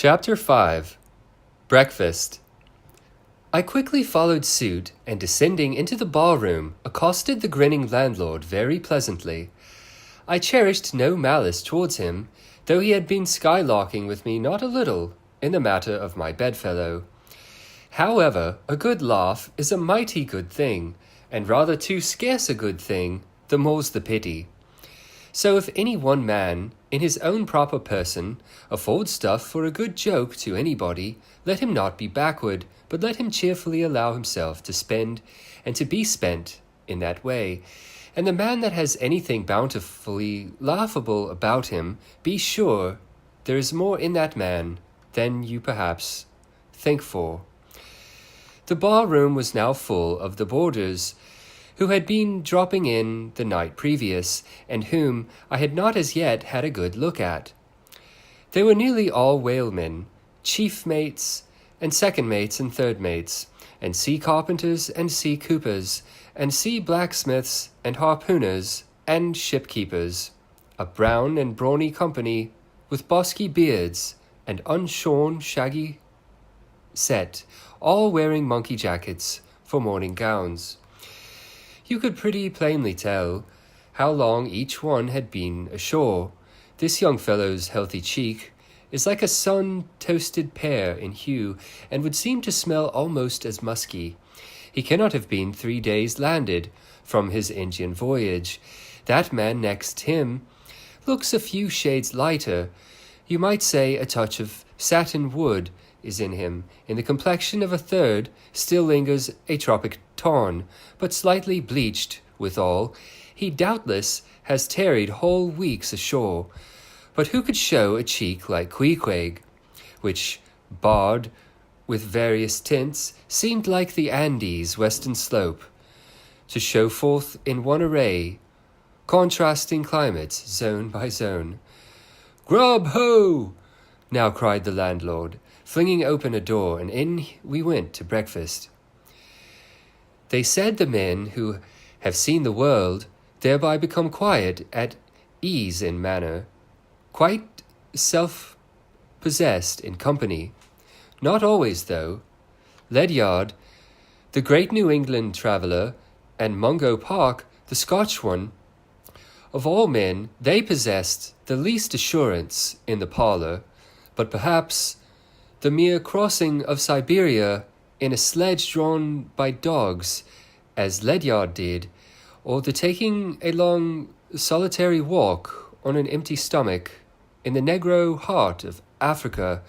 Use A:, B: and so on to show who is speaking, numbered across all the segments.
A: Chapter 5 Breakfast. I quickly followed suit, and descending into the ballroom, accosted the grinning landlord very pleasantly. I cherished no malice towards him, though he had been skylarking with me not a little in the matter of my bedfellow. However, a good laugh is a mighty good thing, and rather too scarce a good thing, the more's the pity. So if any one man, in his own proper person, affords stuff for a good joke to anybody, let him not be backward, but let him cheerfully allow himself to spend and to be spent in that way. And the man that has anything bountifully laughable about him, be sure there is more in that man than you perhaps think for. The ballroom was now full of the boarders, who had been dropping in the night previous, and whom I had not as yet had a good look at. They were nearly all whalemen, chief mates, and second mates and third mates, and sea carpenters and sea coopers, and sea blacksmiths and harpooners and shipkeepers, a brown and brawny company, with bosky beards and unshorn shaggy set, all wearing monkey jackets for morning gowns. You could pretty plainly tell how long each one had been ashore. This young fellow's healthy cheek is like a sun-toasted pear in hue, and would seem to smell almost as musky. He cannot have been 3 days landed from his Indian voyage. That man next him looks a few shades lighter. You might say a touch of satin wood is in him. In the complexion of a third still lingers a tropic tawn, but slightly bleached withal. He doubtless has tarried whole weeks ashore. But who could show a cheek like Queequeg, which, barred with various tints, seemed like the Andes' western slope, to show forth in one array, contrasting climates, zone by zone. "Grub, ho!" now cried the landlord, flinging open a door, and in we went to breakfast. They said the men who have seen the world thereby become quiet, at ease in manner, quite self-possessed in company. Not always, though. Ledyard, the great New England traveller, and Mungo Park, the Scotch one, of all men, they possessed the least assurance in the parlour, but perhaps the mere crossing of Siberia in a sledge drawn by dogs, as Ledyard did, or the taking a long solitary walk on an empty stomach in the negro heart of Africa,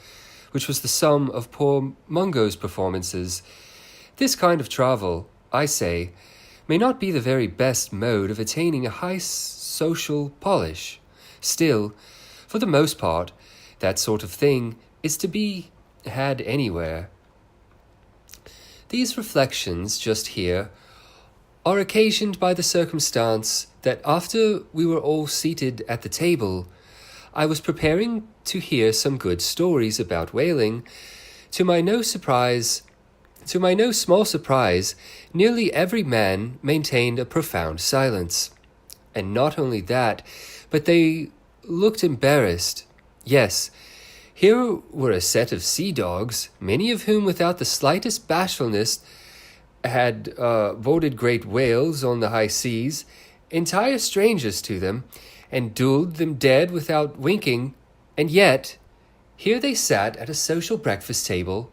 A: which was the sum of poor Mungo's performances. This kind of travel, I say, may not be the very best mode of attaining a high social polish. Still, for the most part, that sort of thing is to be had anywhere. These reflections just here are occasioned by the circumstance that after we were all seated at the table, I was preparing to hear some good stories about whaling. To my no small surprise, nearly every man maintained a profound silence. And not only that, but they looked embarrassed. Yes, here were a set of sea dogs, many of whom without the slightest bashfulness had boarded great whales on the high seas, entire strangers to them, and duelled them dead without winking, and yet here they sat at a social breakfast table,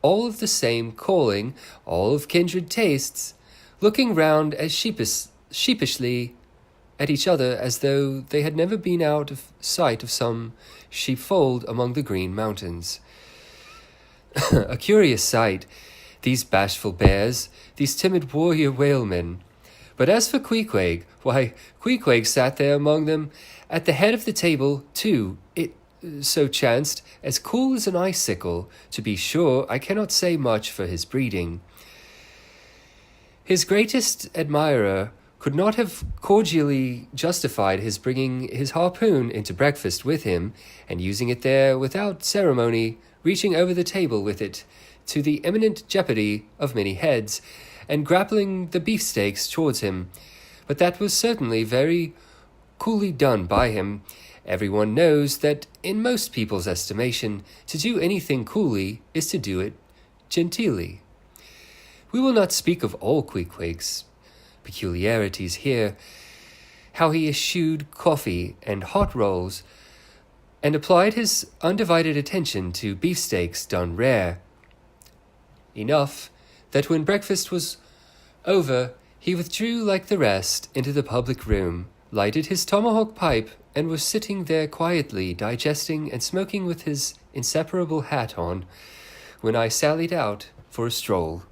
A: all of the same calling, all of kindred tastes, looking round as sheepishly at each other as though they had never been out of sight of some sheepfold among the green mountains. A curious sight, these bashful bears, these timid warrior whalemen. But as for Queequeg, why, Queequeg sat there among them, at the head of the table, too. It so chanced, as cool as an icicle. To be sure, I cannot say much for his breeding. His greatest admirer could not have cordially justified his bringing his harpoon into breakfast with him, and using it there without ceremony, reaching over the table with it, to the imminent jeopardy of many heads, and grappling the beefsteaks towards him. But that was certainly very coolly done by him, Everyone knows that, in most people's estimation, to do anything coolly is to do it genteelly. We will not speak of all Queequeg's peculiarities here, how he eschewed coffee and hot rolls, and applied his undivided attention to beefsteaks done rare. Enough that when breakfast was over, he withdrew like the rest into the public room, lighted his tomahawk pipe, and was sitting there quietly digesting and smoking with his inseparable hat on, when I sallied out for a stroll.